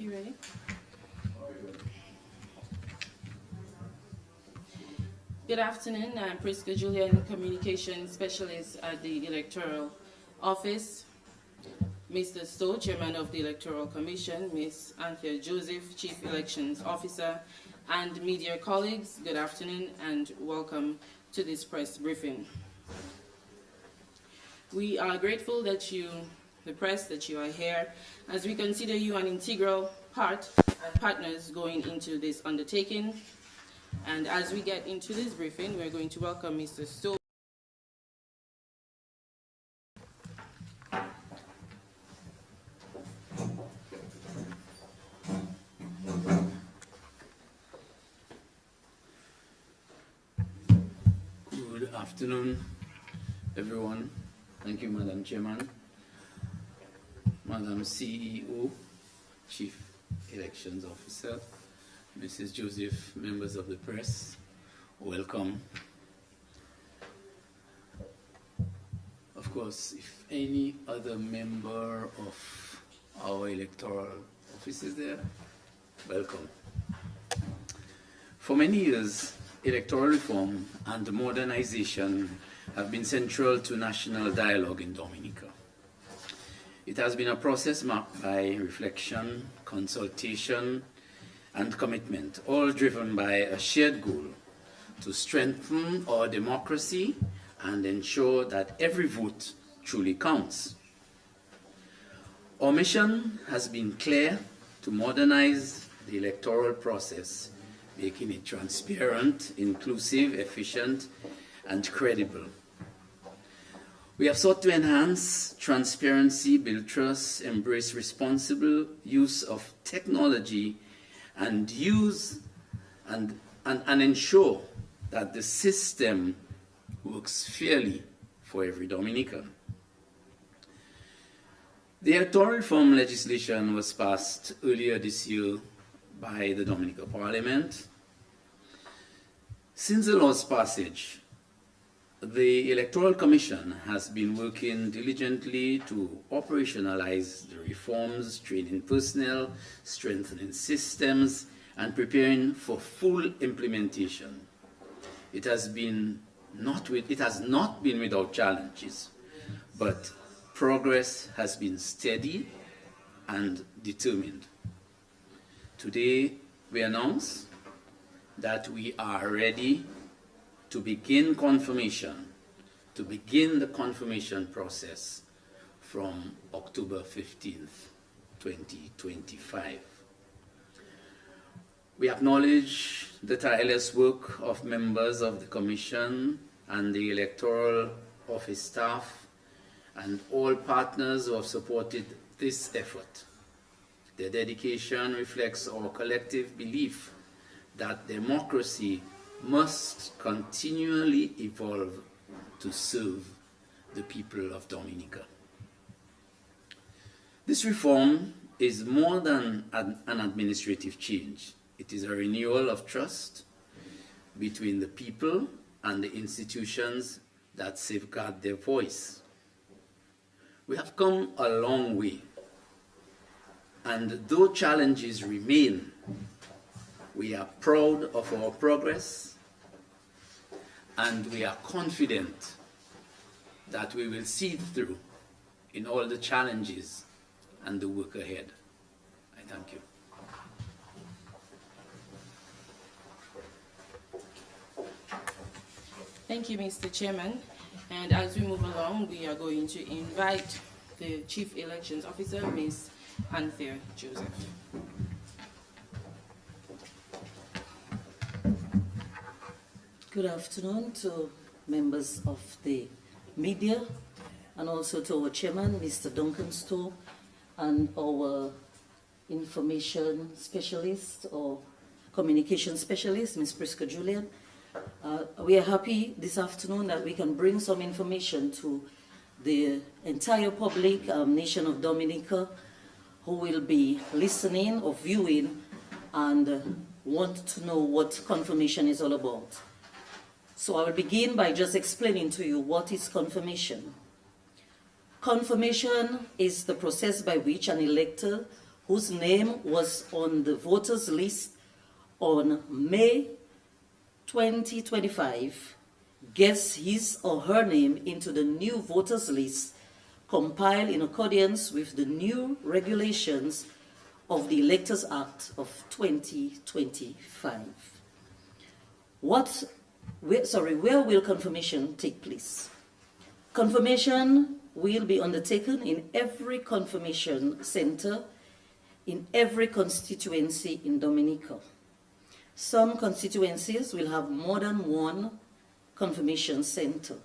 You ready? Good afternoon. I'm Priska Julian, Communications Specialist at the Electoral Office. Mr. Stowe, Chairman of the Electoral Commission, Ms. Anthea Joseph, Chief Elections Officer, and media colleagues, good afternoon and welcome to this press briefing. We are grateful that the press, that you are here, as we consider you an integral part and partners going into this undertaking. And as we get into this briefing, we're going to welcome Mr. Stowe. Good afternoon, everyone. Thank you, Madam Chairman. Madam CEO, Chief Elections Officer, Mrs. Joseph, members of the press, welcome. Of course, if any other member of our electoral office is there, welcome. For many years, electoral reform and modernization have been central to national dialogue in Dominica. It has been a process marked by reflection, consultation, and commitment, all driven by a shared goal to strengthen our democracy and ensure that every vote truly counts. Our mission has been clear: to modernize the electoral process, making it transparent, inclusive, efficient, and credible. We have sought to enhance transparency, build trust, embrace responsible use of technology, and ensure that the system works fairly for every Dominican. The electoral reform legislation was passed earlier this year by the Dominica Parliament. Since the law's passage, the Electoral Commission has been working diligently to operationalize the reforms, training personnel, strengthening systems, and preparing for full implementation. It has not been without challenges, but progress has been steady and determined. Today, we announce that we are ready to begin the confirmation process from October 15th, 2025. We acknowledge the tireless work of members of the Commission and the Electoral Office staff and all partners who have supported this effort. Their dedication reflects our collective belief that democracy must continually evolve to serve the people of Dominica. This reform is more than an administrative change. It is a renewal of trust between the people and the institutions that safeguard their voice. We have come a long way, and though challenges remain, we are proud of our progress, and we are confident that we will see it through in all the challenges and the work ahead. I thank you. Thank you, Mr. Chairman. And as we move along, we are going to invite the Chief Elections Officer, Ms. Anthea Joseph. Good afternoon to members of the media and also to our chairman, Mr. Duncan Stowe, and our information specialist or communication specialist, Ms. Priska Julian. We are happy this afternoon that we can bring some information to the entire public, nation of Dominica, who will be listening or viewing and want to know what confirmation is all about. So I will begin by just explaining to you what is confirmation. Confirmation is the process by which an elector whose name was on the voters list on May 2025 gets his or her name into the new voters list compiled in accordance with the new regulations of the Electors Act of 2025. Where will confirmation take place? Confirmation will be undertaken in every confirmation center in every constituency in Dominica. Some constituencies will have more than one confirmation center.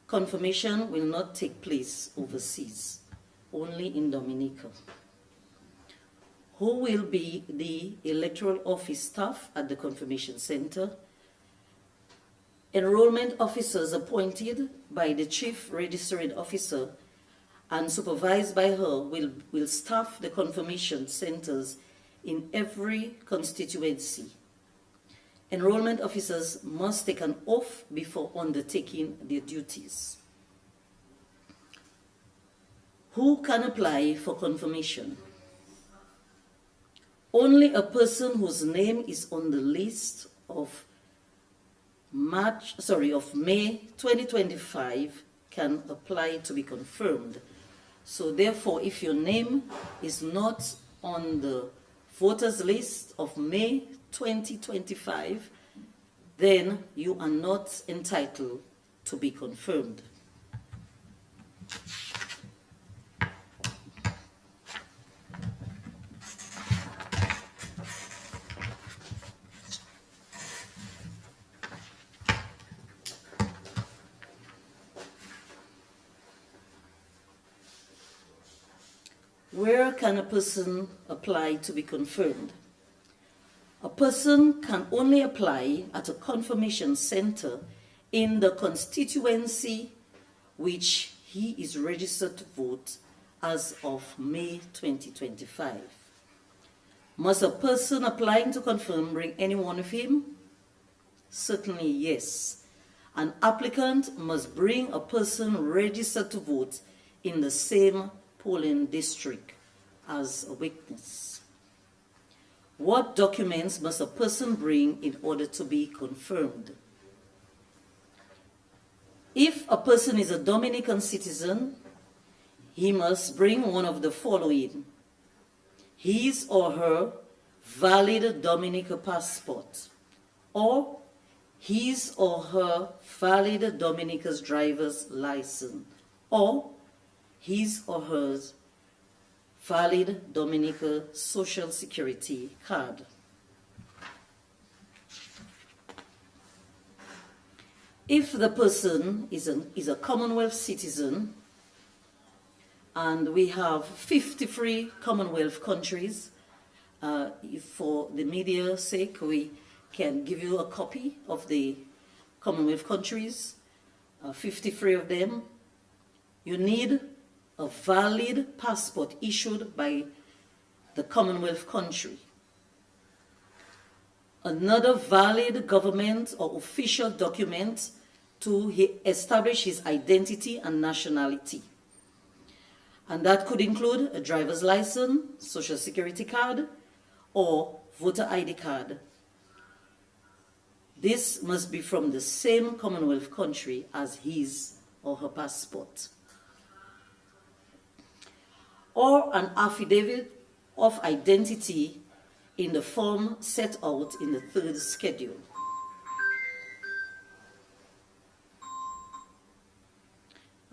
Confirmation will not take place overseas, only in Dominica. Who will be the electoral office staff at the confirmation center? Enrollment officers appointed by the chief registering officer and supervised by her will staff the confirmation centers in every constituency. Enrollment officers must take an oath before undertaking their duties. Who can apply for confirmation? Only a person whose name is on the list of May 2025 can apply to be confirmed. So therefore, if your name is not on the voters list of May 2025, then you are not entitled to be confirmed. Where can a person apply to be confirmed? A person can only apply at a confirmation center in the constituency which he is registered to vote as of May 2025. Must a person applying to confirm bring anyone with him? Certainly yes. An applicant must bring a person registered to vote in the same polling district as a witness. What documents must a person bring in order to be confirmed? If a person is a Dominican citizen, he must bring one of the following: his or her valid Dominican passport, or his or her valid Dominica's driver's license, or his or her valid Dominica Social Security card. If the person is a Commonwealth citizen, and we have 53 Commonwealth countries, for the media's sake, we can give you a copy of the Commonwealth countries, 53 of them. You need a valid passport issued by the Commonwealth country. Another valid government or official document to establish his identity and nationality. And that could include a driver's license, social security card, or voter ID card. This must be from the same Commonwealth country as his or her passport. Or an affidavit of identity in the form set out in the third schedule.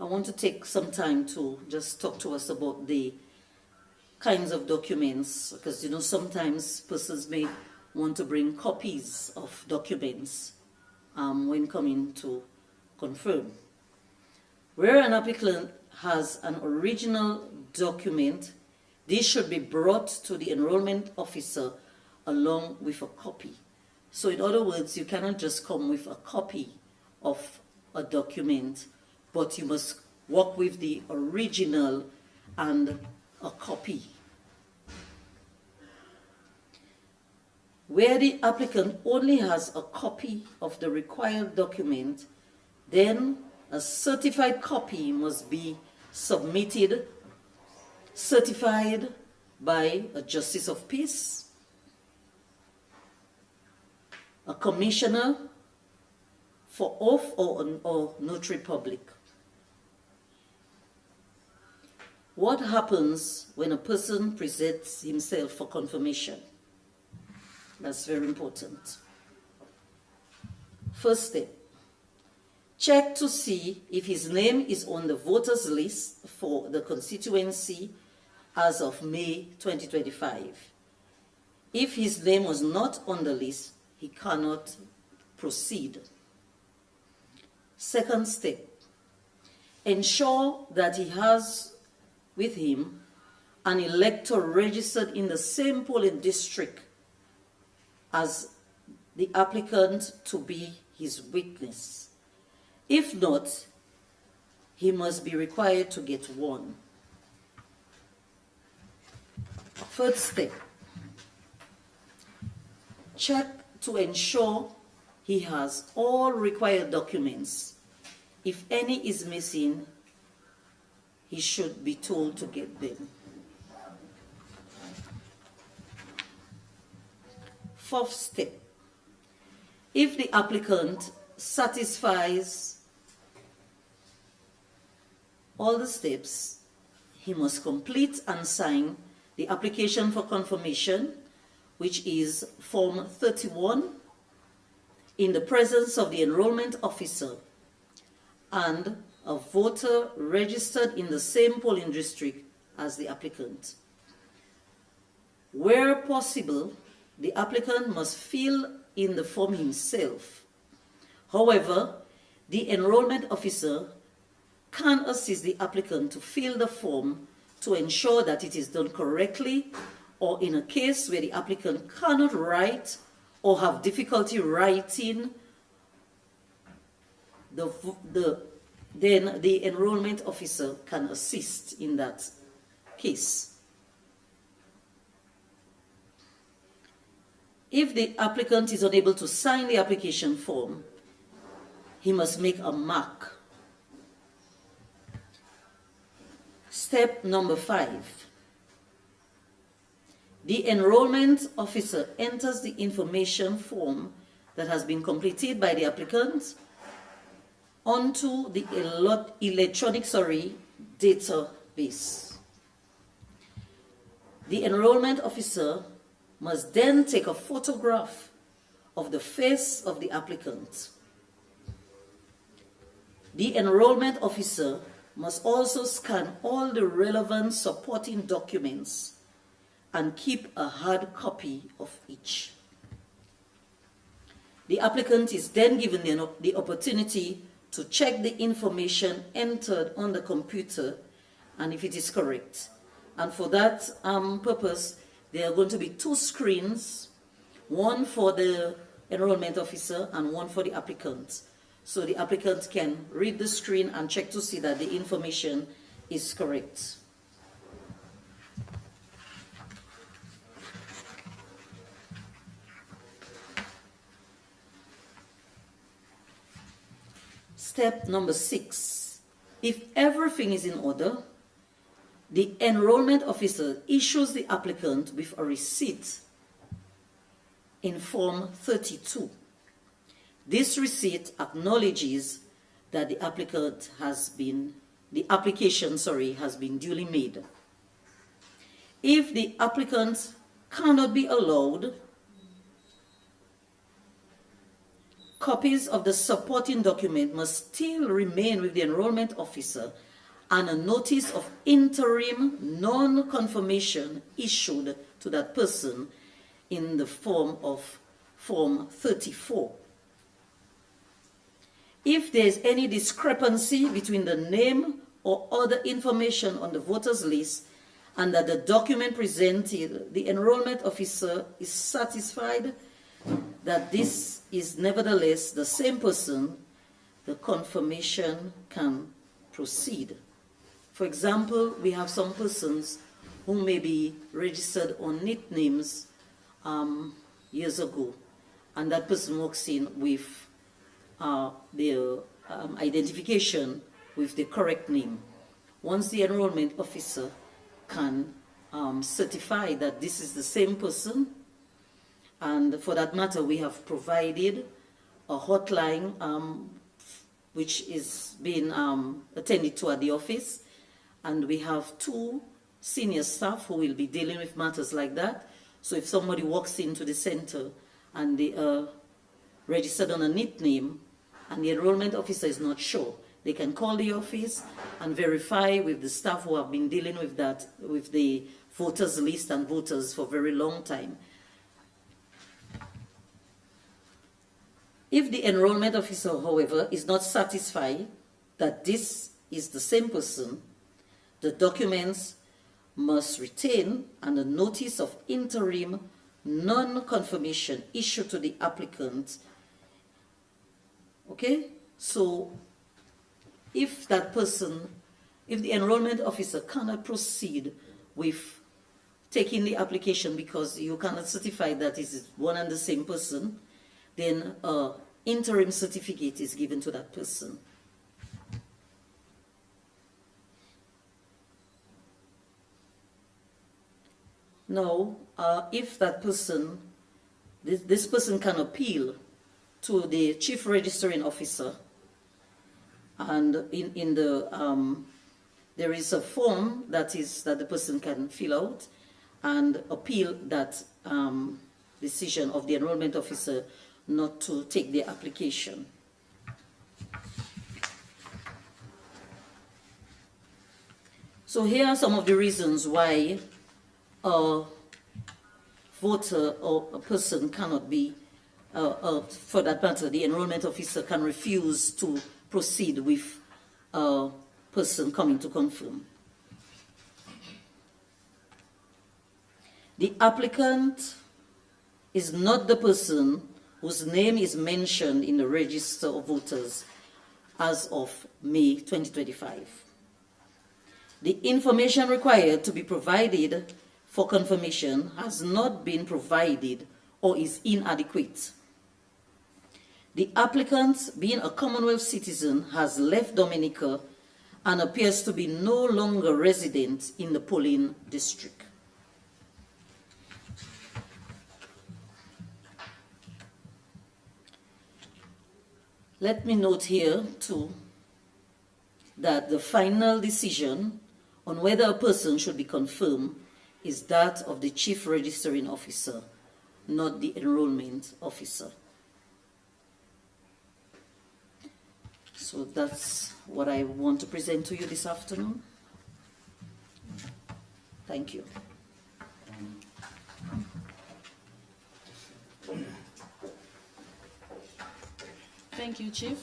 I want to take some time to just talk to us about the kinds of documents, because sometimes persons may want to bring copies of documents when coming to confirm. Where an applicant has an original document, this should be brought to the enrollment officer along with a copy. So in other words, you cannot just come with a copy of a document, but you must work with the original and a copy. Where the applicant only has a copy of the required document, then a certified copy must be submitted, certified by a justice of peace, a commissioner for oath, or notary public. What happens when a person presents himself for confirmation? That's very important. First step, check to see if his name is on the voters list for the constituency as of May 2025. If his name was not on the list, he cannot proceed. Second step, ensure that he has with him an elector registered in the same polling district as the applicant to be his witness. If not, he must be required to get one. Third step, check to ensure he has all required documents. If any is missing, he should be told to get them. Fourth step, if the applicant satisfies all the steps, he must complete and sign the application for confirmation, which is Form 31, in the presence of the enrollment officer and a voter registered in the same polling district as the applicant. Where possible, the applicant must fill in the form himself. However, the enrollment officer can assist the applicant to fill the form to ensure that it is done correctly, or in a case where the applicant cannot write or have difficulty writing, then the enrollment officer can assist in that case. If the applicant is unable to sign the application form, he must make a mark. Step number 5. The enrollment officer enters the information form that has been completed by the applicant onto the electronic database. The enrollment officer must then take a photograph of the face of the applicant. The enrollment officer must also scan all the relevant supporting documents and keep a hard copy of each. The applicant is then given the opportunity to check the information entered on the computer and if it is correct. And for that purpose, there are going to be 2 screens, one for the enrollment officer and one for the applicant. So the applicant can read the screen and check to see that the information is correct. Step number 6. If everything is in order, the enrollment officer issues the applicant with a receipt in Form 32. This receipt acknowledges that the application has been duly made. If the applicant cannot be allowed, copies of the supporting document must still remain with the enrollment officer and a notice of interim non-confirmation issued to that person in the form of Form 34. If there is any discrepancy between the name or other information on the voters list and that the document presented, the enrollment officer is satisfied that this is nevertheless the same person, the confirmation can proceed. For example, we have some persons who may be registered on nicknames years ago, and that person walks in with their identification with the correct name. Once the enrollment officer can certify that this is the same person. And for that matter, we have provided a hotline which is being attended to at the office. And we have 2 senior staff who will be dealing with matters like that. So if somebody walks into the center and they are registered on a nickname and the enrollment officer is not sure, they can call the office and verify with the staff who have been dealing with that, with the voters list and voters for a very long time. If the enrollment officer, however, is not satisfied that this is the same person, the documents must retain and a notice of interim non-confirmation issued to the applicant. Okay? So if that person, if the enrollment officer cannot proceed with taking the application because you cannot certify that it is one and the same person, then an interim certificate is given to that person. Now, if that person, this person can appeal to the chief registering officer, and there is a form that the person can fill out and appeal that decision of the enrollment officer not to take the application. So here are some of the reasons why a voter or a person cannot be, for that matter, the enrollment officer can refuse to proceed with a person coming to confirm. The applicant is not the person whose name is mentioned in the register of voters as of May 2025. The information required to be provided for confirmation has not been provided or is inadequate. The applicant, being a Commonwealth citizen, has left Dominica and appears to be no longer resident in the polling district. Let me note here too that the final decision on whether a person should be confirmed is that of the chief registering officer, not the enrollment officer. So that's what I want to present to you this afternoon. Thank you. Thank you, Chief.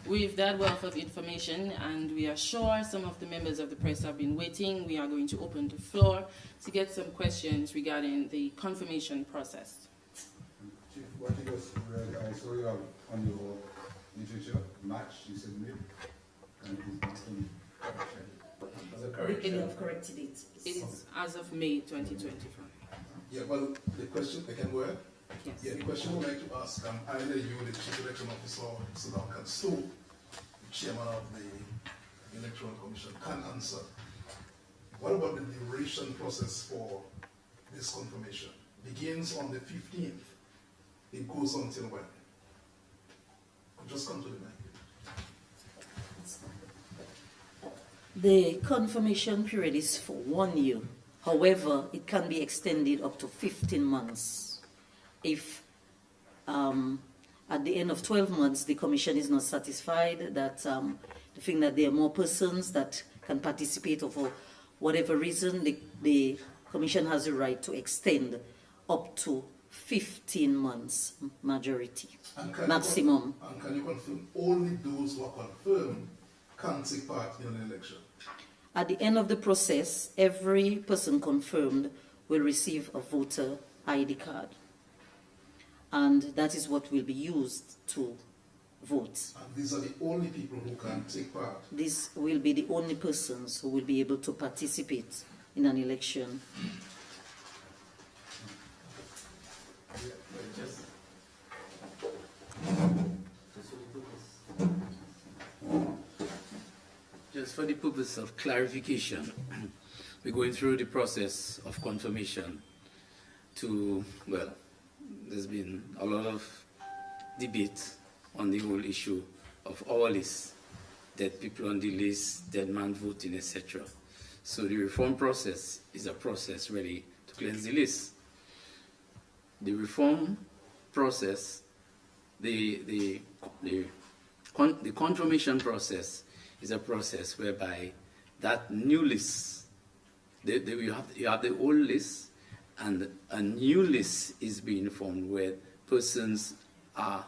With that wealth of information, and we are sure some of the members of the press have been waiting, we are going to open the floor to get some questions regarding the confirmation process. Chief, what you just read, I saw you have on your literature match, you said mid, and it is not in correction. As a correction. You have corrected it. It's as of May 2025. Yeah, well, the question, I can go ahead? Yes. Yeah, the question I would like to ask, either you, the Chief Election Officer, or Mr. Duncan Stowe, the Chairman of the Electoral Commission, can answer. What about the duration process for this confirmation? Begins on the 15th. It goes until when? Just come to the mic. The confirmation period is for 1 year. However, it can be extended up to 15 months. If at the end of 12 months the commission is not satisfied that the thing that there are more persons that can participate, or for whatever reason, the commission has a right to extend up to 15 months majority, maximum. And can you confirm only those who are confirmed can take part in an election? At the end of the process, every person confirmed will receive a voter ID card. And that is what will be used to vote. And these are the only people who can take part? These will be the only persons who will be able to participate in an election. Just for the purpose of clarification, we're going through the process of confirmation to, well, there's been a lot of debate on the whole issue of our list, dead people on the list, dead man voting, etc. So the reform process is a process ready to cleanse the list. The reform process, the confirmation process is a process whereby that new list, you have the old list, and a new list is being formed where persons are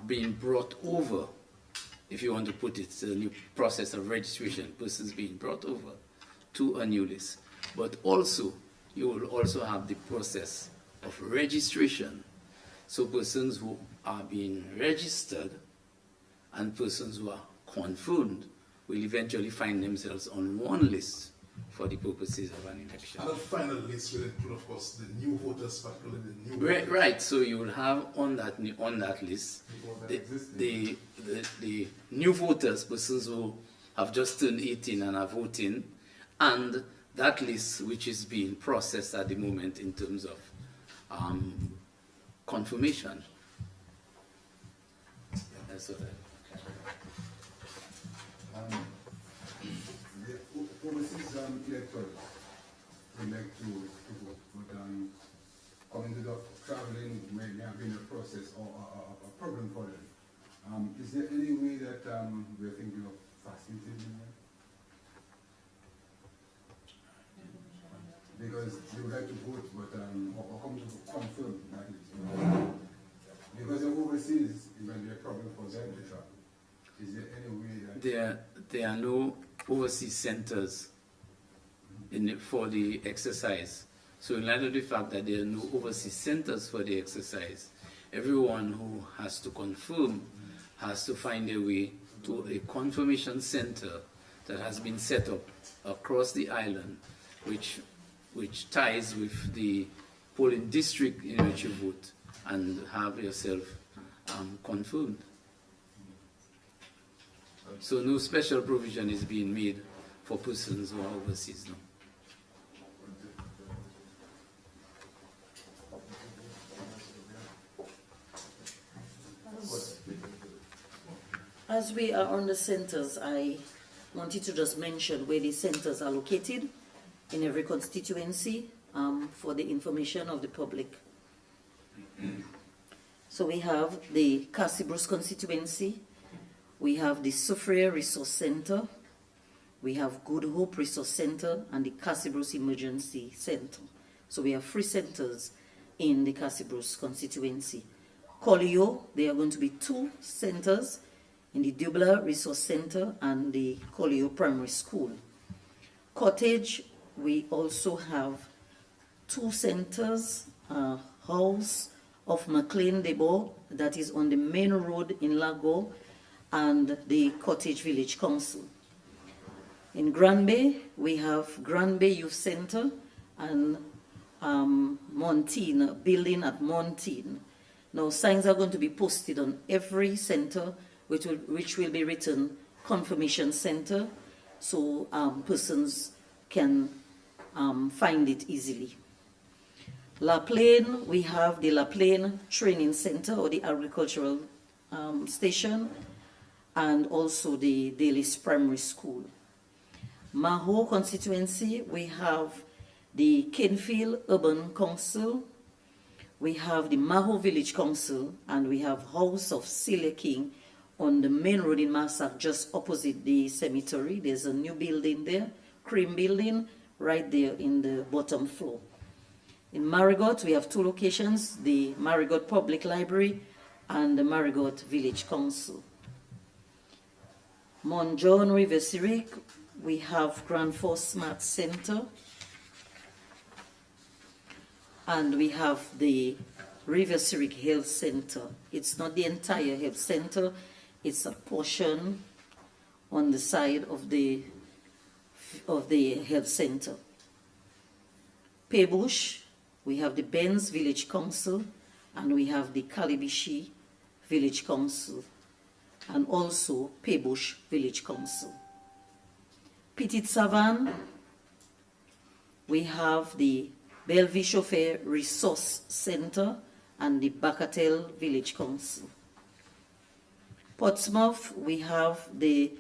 being brought over. If you want to put it, it's a new process of registration, persons being brought over to a new list. But also, you will also have the process of registration. So persons who are being registered and persons who are confirmed will eventually find themselves on one list for the purposes of an election. And that final list will include, of course, the new voters, particularly the new voters. Right. So you will have on that list the new voters, persons who have just turned 18 and are voting, and that list which is being processed at the moment in terms of confirmation. That's what the overseas electors would like to vote, but coming to the traveling may have been a process or a problem for them. Is there any way that we're thinking of facilitating that? Because they would like to vote, but or come to confirm that is. Because they're overseas, it might be a problem for them to travel. Is there any way that there are no overseas centers for the exercise. So in light of the fact that there are no overseas centers for the exercise, everyone who has to confirm has to find a way to a confirmation center that has been set up across the island, which ties with the polling district in which you vote, and have yourself confirmed. So no special provision is being made for persons who are overseas now. As we are on the centers, I wanted to just mention where the centers are located in every constituency for the information of the public. So we have the Cassibros constituency, we have the Soufriere Resource Center, we have Good Hope Resource Center, and the Cassibros Emergency Center. So we have 3 centers in the Cassibros constituency. Collio, there are going to be 2 centers in the Dubla Resource Center and the Collio Primary School. Cottage, we also have 2 centers, House of McLean Debo, that is on the main road in Lago, and the Cottage Village Council. In Granby, we have Granby Youth Center and Montine, building at Montine. Now, signs are going to be posted on every center, which will be written Confirmation Center, so persons can find it easily. La Plaine, we have the La Plaine Training Center, or the Agricultural Station, and also the Daly's Primary School. Maho constituency, we have the Kenfield Urban Council, we have the Maho Village Council, and we have House of Celia King on the main road in Massac, just opposite the cemetery. There's a new building there, Cream Building, right there in the bottom floor. In Marigot, we have 2 locations, the Marigot Public Library and the Marigot Village Council. Mont John River Cyric, we have Grand Force Smart Center, and we have the River Cyric Health Center. It's not the entire health center, it's a portion on the side of the health center. Pebush, we have the Benz Village Council, and we have the Kalibishi Village Council, and also Pebush Village Council. Petit Savan, we have the Bellevue Chauffeur Resource Center and the Bacatel Village Council. Portsmouth, we have the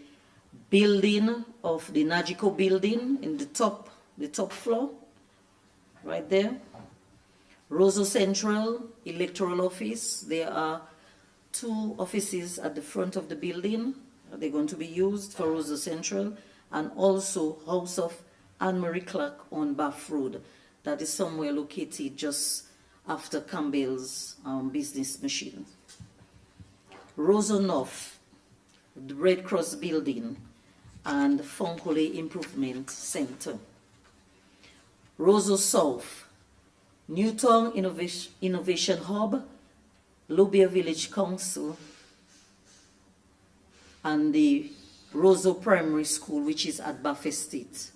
building of the Nagico building in the top floor, right there. Roseau Central Electoral Office, there are 2 offices at the front of the building. They're going to be used for Roseau Central, and also House of Anne-Marie Clark on Bath Road. That is somewhere located just after Campbell's business machine. Roseau North, the Red Cross building, and Fonkole Improvement Center. Roseau South, Newtown Innovation Hub, Lubia Village Council, and the Roseau Primary School, which is at Bath Estate.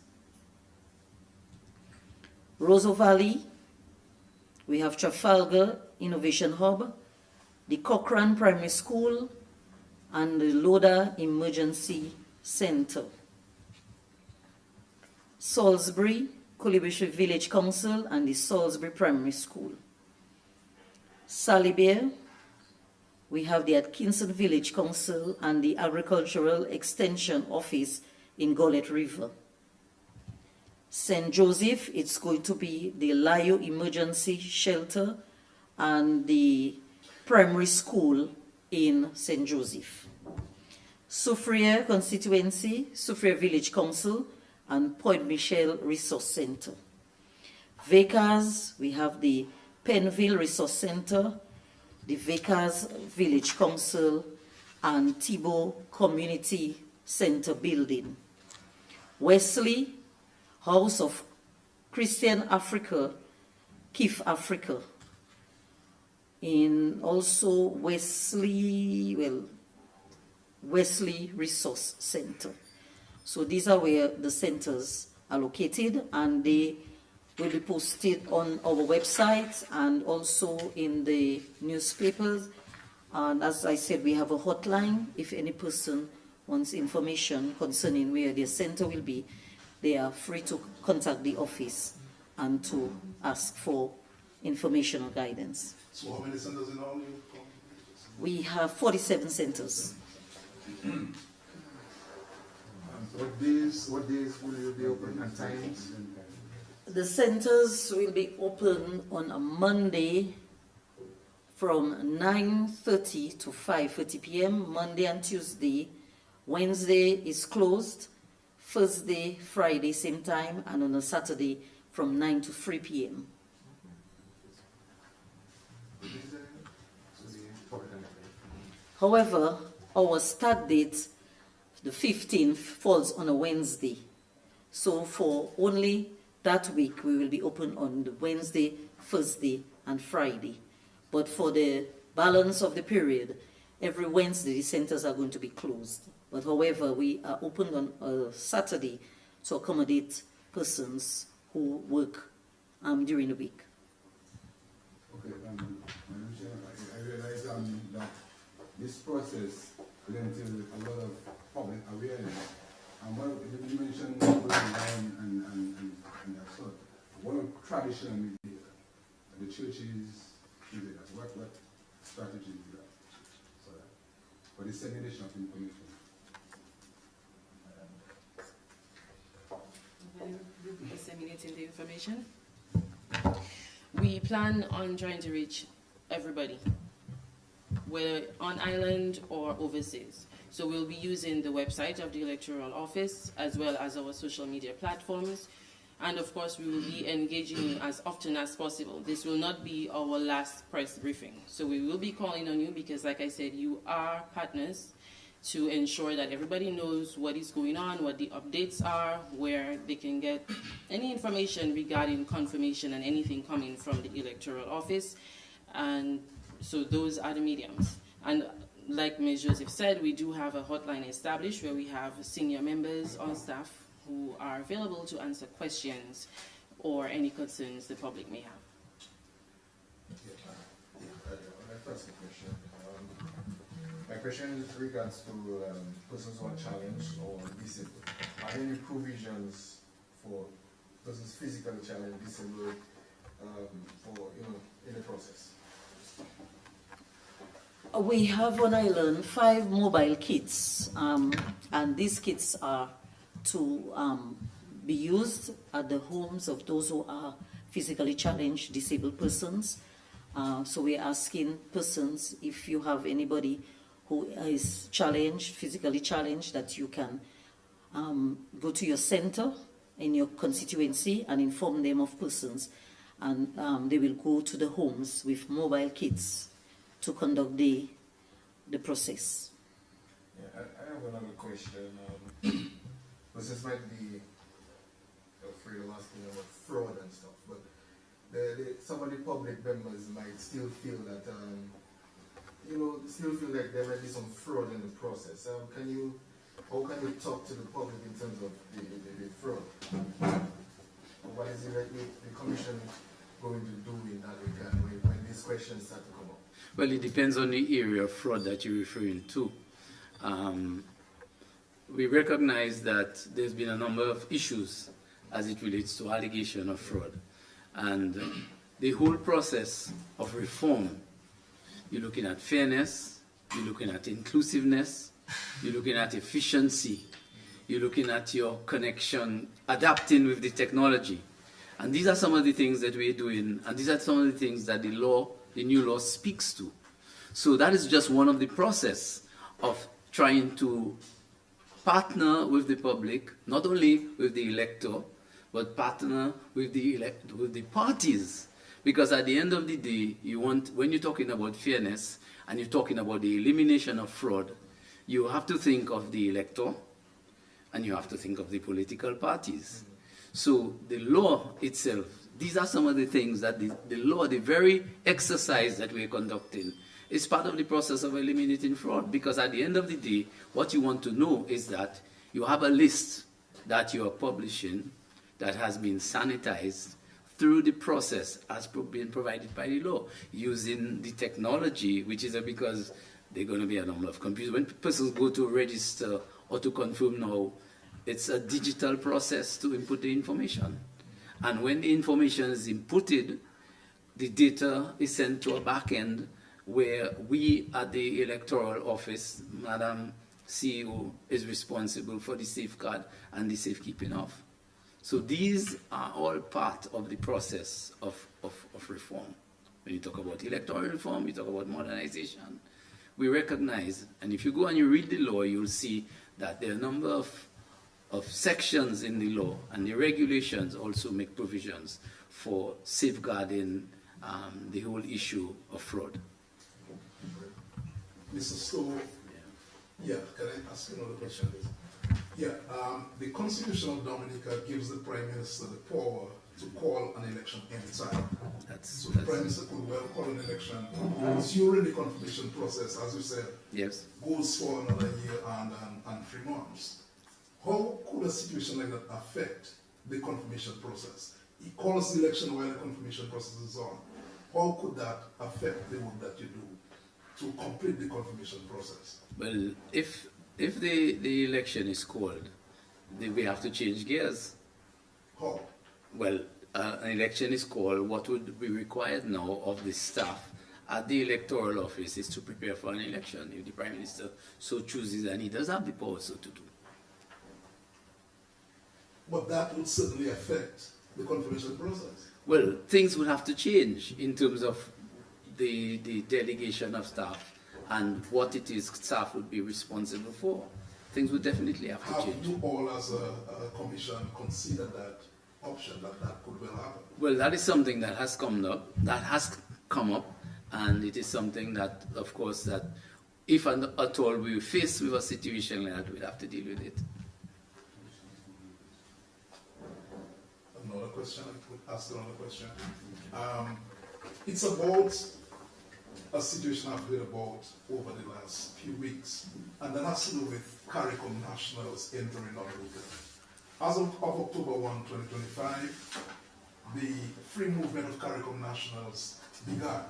Roseau Valley, we have Trafalgar Innovation Hub, the Cochrane Primary School, and the Loda Emergency Center. Salisbury, Collaboration Village Council, and the Salisbury Primary School. Salibier, we have the Atkinson Village Council and the Agricultural Extension Office in Gullet River. St. Joseph, it's going to be the Layo Emergency Shelter and the primary school in St. Joseph. Soufriere constituency, Soufriere Village Council, and Point Michel Resource Center. Vickers, we have the Penville Resource Center, the Vickers Village Council, and Thibault Community Center building. Wesley, House of Christian Africa, KIF Africa. In also Wesley Resource Center. So these are where the centers are located, and they will be posted on our website and also in the newspapers. And as I said, we have a hotline. If any person wants information concerning where their center will be, they are free to contact the office and to ask for information or guidance. So how many centers in all? We have 47 centers. What days will you be open and times? The centers will be open on a Monday from 9:30 to 5:30 p.m. Monday and Tuesday. Wednesday is closed. Thursday, Friday, same time, and on a Saturday from 9 to 3 p.m. However, our start date, the 15th, falls on a Wednesday. So for only that week, we will be open on the Wednesday, Thursday, and Friday. But for the balance of the period, every Wednesday, the centers are going to be closed. But however, we are open on a Saturday to accommodate persons who work during the week. Okay, Madam Chair, I realize that this process will entail a lot of public awareness. And what you mentioned online and that sort. One of traditionally the churches do that. What strategy do that? So that for dissemination of information. Disseminating the information. We plan on trying to reach everybody, whether on island or overseas. So we'll be using the website of the Electoral Office as well as our social media platforms. And of course, we will be engaging you as often as possible. This will not be our last press briefing. So we will be calling on you because, like I said, you are partners to ensure that everybody knows what is going on, what the updates are, where they can get any information regarding confirmation and anything coming from the Electoral Office. And so those are the mediums. And like Ms. Joseph said, we do have a hotline established where we have senior members on staff who are available to answer questions or any concerns the public may have. My first question. My question is regards to persons who are challenged or disabled. are any provisions for persons physically challenged, disabled, for, in the process? We have on island 5 mobile kits, and these kits are to be used at the homes of those who are physically challenged, disabled persons. So we're asking persons, if you have anybody who is challenged, physically challenged, that you can go to your center in your constituency and inform them of persons, and they will go to the homes with mobile kits to conduct the process. Yeah, I have another question. Because this might be afraid of asking about fraud and stuff, but some of the public members might still feel that, still feel like there might be some fraud in the process. How can you talk to the public in terms of the fraud? What is it that the Commission going to do in that regard when these questions start to come up? Well, it depends on the area of fraud that you're referring to. We recognize that there's been a number of issues as it relates to allegation of fraud. And the whole process of reform, you're looking at fairness, you're looking at inclusiveness, you're looking at efficiency, you're looking at your connection, adapting with the technology. And these are some of the things that we're doing, and these are some of the things that the new law speaks to. So that is just one of the process of trying to partner with the public, not only with the elector, but partner with the parties. Because at the end of the day, when you're talking about fairness and you're talking about the elimination of fraud, you have to think of the elector and you have to think of the political parties. So the law itself, these are some of the things that the law, the very exercise that we're conducting, is part of the process of eliminating fraud. Because at the end of the day, what you want to know is that you have a list that you are publishing that has been sanitized through the process as being provided by the law, using the technology, which is because there are going to be a number of computers. When persons go to register or to confirm now, it's a digital process to input the information. And when the information is inputted, the data is sent to a back end where we at the Electoral Office, Madam CEO, is responsible for the safeguard and the safekeeping of. So these are all part of the process of reform. When you talk about electoral reform, you talk about modernization. We recognize, and if you go and you read the law, you'll see that there are a number of sections in the law, and the regulations also make provisions for safeguarding the whole issue of fraud. Mr. Stowe, yeah, can I ask another question, please? Yeah, the Constitution of Dominica gives the Prime Minister the power to call an election anytime. So the Prime Minister could well call an election during the confirmation process, as you said, Yes. goes for another year and 3 months. How could a situation like that affect the confirmation process? He calls the election while the confirmation process is on. How could that affect the work that you do to complete the confirmation process? Well, if the election is called, then we have to change gears. How? Well, an election is called. What would be required now of the staff at the Electoral Office is to prepare for an election if the Prime Minister so chooses, and he does have the power so to do. But that would certainly affect the confirmation process. Well, things would have to change in terms of the delegation of staff and what it is staff would be responsible for. Things would definitely have to Have change. you all as a commission considered that option, that could well happen? Well, that is something that has come up, and it is something that, of course, that if at all we face with a situation like that, we'll have to deal with it. Another question, I could ask another question. It's about a situation I've heard about over the last few weeks, and that has to do with CARICOM nationals entering Dominica. As of October 1, 2025, the free movement of CARICOM nationals began.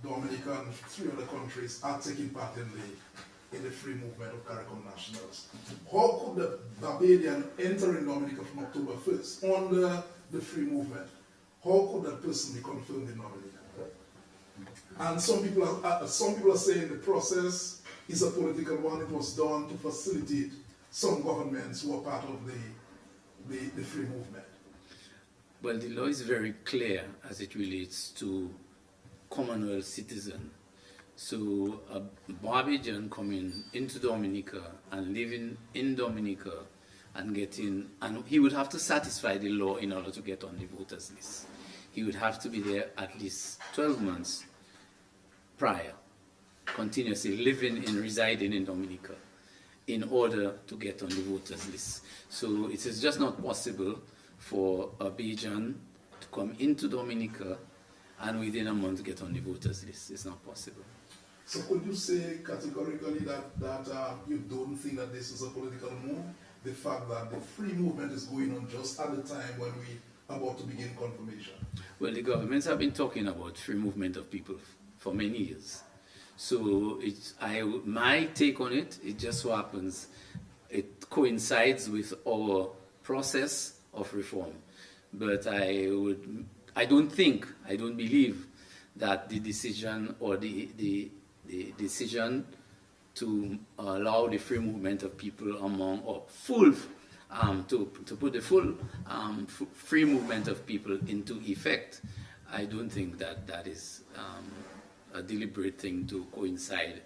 Dominica and 3 other countries are taking part in the in the free movement of CARICOM nationals. How could the Barbadian enter in Dominica from October 1st under the free movement? How could that person be confirmed in Dominica? And some people are saying the process is a political one. It was done to facilitate some governments who are part of the free movement. Well, the law is very clear as it relates to Commonwealth citizen. So a Barbadian coming into Dominica and living in Dominica and he would have to satisfy the law in order to get on the voters list. He would have to be there at least 12 months prior, continuously living and residing in Dominica in order to get on the voters list. So it is just not possible for a Bajan to come into Dominica and within a month get on the voters list. It's not possible. So could you say categorically that you don't think that this is a political move? The fact that the free movement is going on just at the time when we are about to begin confirmation? Well, the governments have been talking about free movement of people for many years. So my take on it, it just so happens, it coincides with our process of reform. But I don't believe that the decision or the decision to allow the free movement of people to put the full free movement of people into effect, I don't think that is a deliberate thing to coincide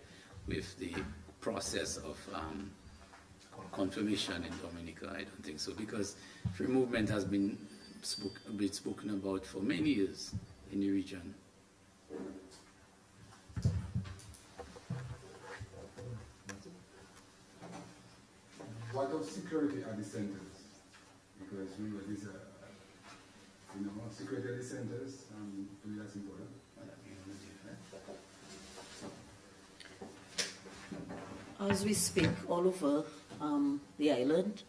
with the process of confirmation in Dominica. I don't think so, because free movement has been spoken about for many years in the region. What of security at the centers? Because these are, security at the centers, to me that's important. As we speak, all over the island,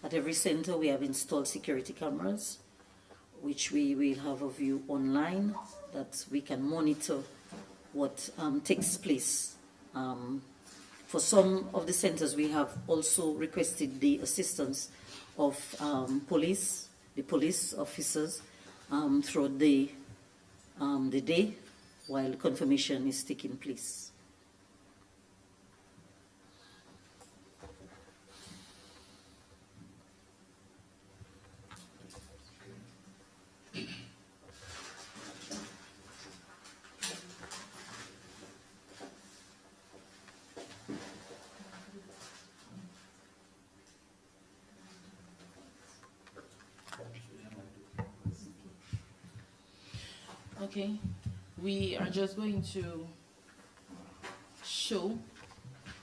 at every center we have installed security cameras, which we will have a view online that we can monitor what takes place. For some of the centers, we have also requested the assistance of the police officers throughout the day while confirmation is taking place. Okay, we are just going to show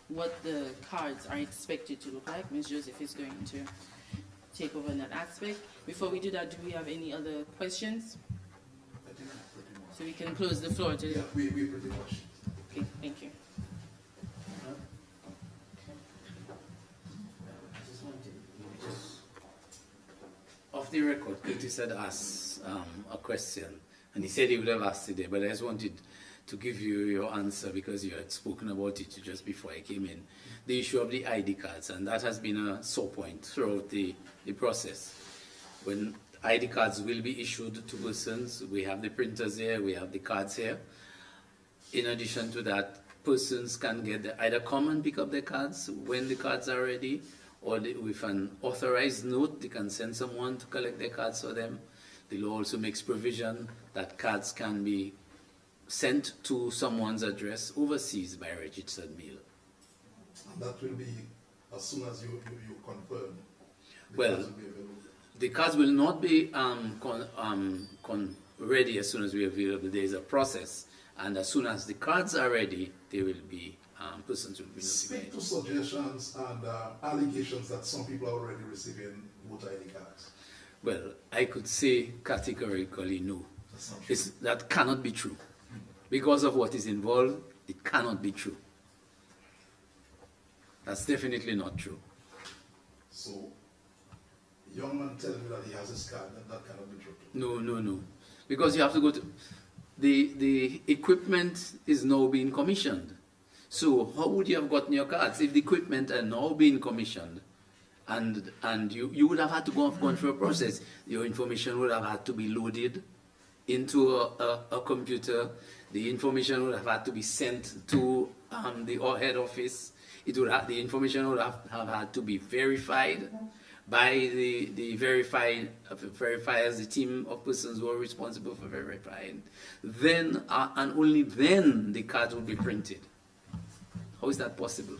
what the cards are expected to look like. Ms. Joseph is going to take over in that aspect. Before we do that, do we have any other questions? I think that's pretty much. So we can close the floor to Yeah, we pretty much. Okay, thank you. Off the record, Curtis had asked a question, and he said he would have asked today, but I just wanted to give you your answer because you had spoken about it just before I came in. The issue of the ID cards, and that has been a sore point throughout the process. When ID cards will be issued to persons, we have the printers here, we have the cards here. In addition to that, persons can either come and pick up their cards when the cards are ready, or with an authorized note, they can send someone to collect their cards for them. The law also makes provision that cards can be sent to someone's address overseas by registered mail. And that will be as soon as you confirm. Well, the cards will not be ready as soon as we're available. There is a process, and as soon as the cards are ready, they will be persons will be notified. Speak to suggestions and allegations that some people are already receiving voter ID cards. Well, I could say categorically no. That's not true. That cannot be true. Because of what is involved, it cannot be true. That's definitely not true. So, young man telling me that he has his card, that cannot be true. No. Because you have to go to... The equipment is now being commissioned. So how would you have gotten your cards if the equipment are now being commissioned? And you would have had to go through a process. Your information would have had to be loaded into a computer. The information would have had to be sent to the head office. The information would have had to be verified by the verifiers, the team of persons who are responsible for verifying. Then and only then the cards will be printed. How is that possible?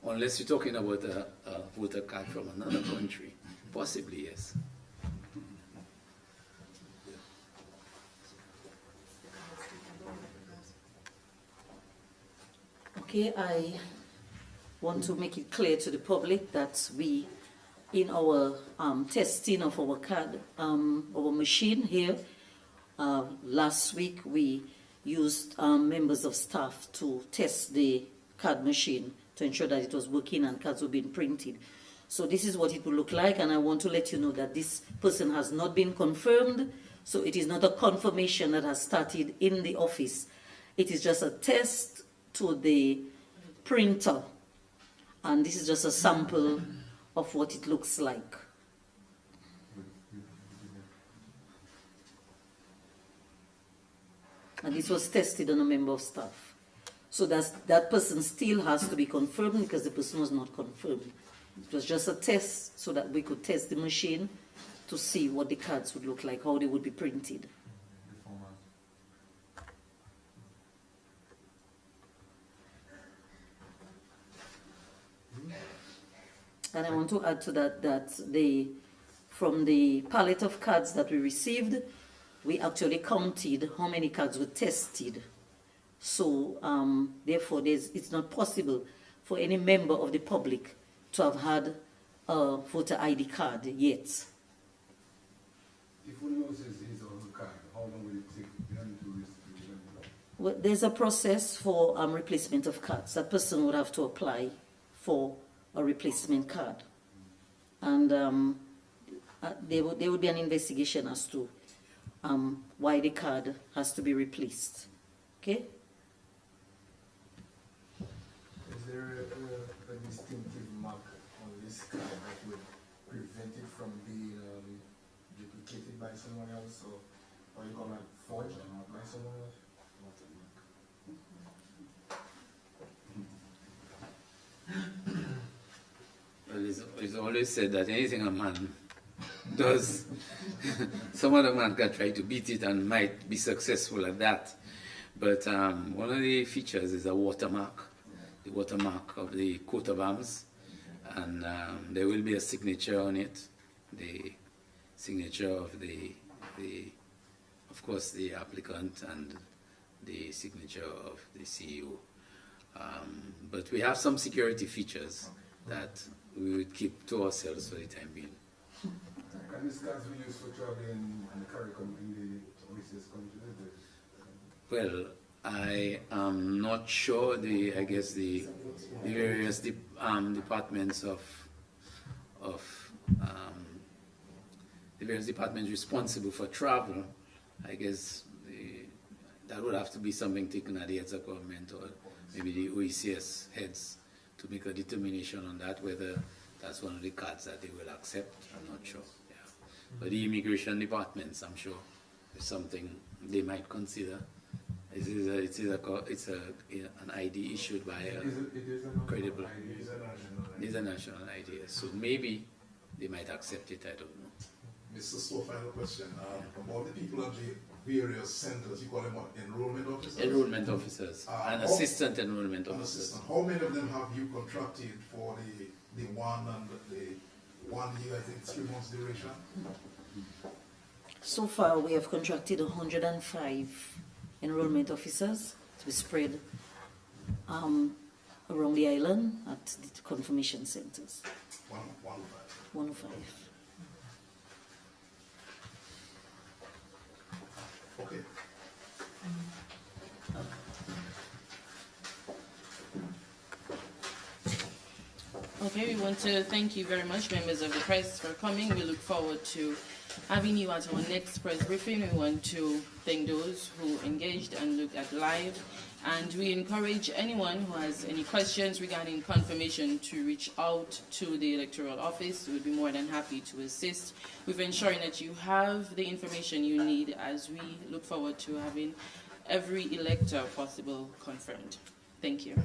Unless you're talking about a voter card from another country. Possibly, yes. Okay, I want to make it clear to the public that we, in our testing of our card, our machine here, last week we used members of staff to test the card machine to ensure that it was working and cards were being printed. So this is what it will look like, and I want to let you know that this person has not been confirmed, so it is not a confirmation that has started in the office. It is just a test to the printer, and this is just a sample of what it looks like. And this was tested on a member of staff. So that person still has to be confirmed because the person was not confirmed. It was just a test so that we could test the machine to see what the cards would look like, how they would be printed. And I want to add to that from the palette of cards that we received, we actually counted how many cards were tested. So therefore it's not possible for any member of the public to have had a voter ID card yet. If one knows his own card, how long will it take them to receive? Well, there's a process for replacement of cards. That person would have to apply for a replacement card. And there would be an investigation as to why the card has to be replaced. Okay? Is there a distinctive mark on this card that would prevent it from being duplicated by someone else, or you call it forged by someone else? Well, it's always said that anything a man does, some other man can try to beat it and might be successful at that. But one of the features is a watermark, the watermark of the coat of arms, and there will be a signature on it, the signature of of course, the applicant and the signature of the CEO. But we have some security features that we would keep to ourselves for the time being. Can these cards be used for traveling and CARICOM in the overseas countries? Well, I am not sure. I guess the various departments of the various departments responsible for travel, I guess that would have to be something taken at the heads of government or maybe the OECS heads to make a determination on that, whether that's one of the cards that they will accept. I'm not sure. Yeah. But the immigration departments, I'm sure, is something they might consider. It's an ID issued by a credible. It is a national ID. So maybe they might accept it. I don't know. Mr. Stowe, final question. About the people at the various centers, you call them what, enrollment officers? Enrollment officers and assistant enrollment officers. How many of them have you contracted for the 1 and the 1 year, I think 3 months duration? So far, we have contracted 105 enrollment officers to be spread around the island at the confirmation centers. 105. Okay. Okay, we want to thank you very much, members of the press, for coming. We look forward to having you at our next press briefing. We want to thank those who engaged and looked at live, and we encourage anyone who has any questions regarding confirmation to reach out to the electoral office. We'd be more than happy to assist with ensuring that you have the information you need as we look forward to having every elector possible confirmed. Thank you.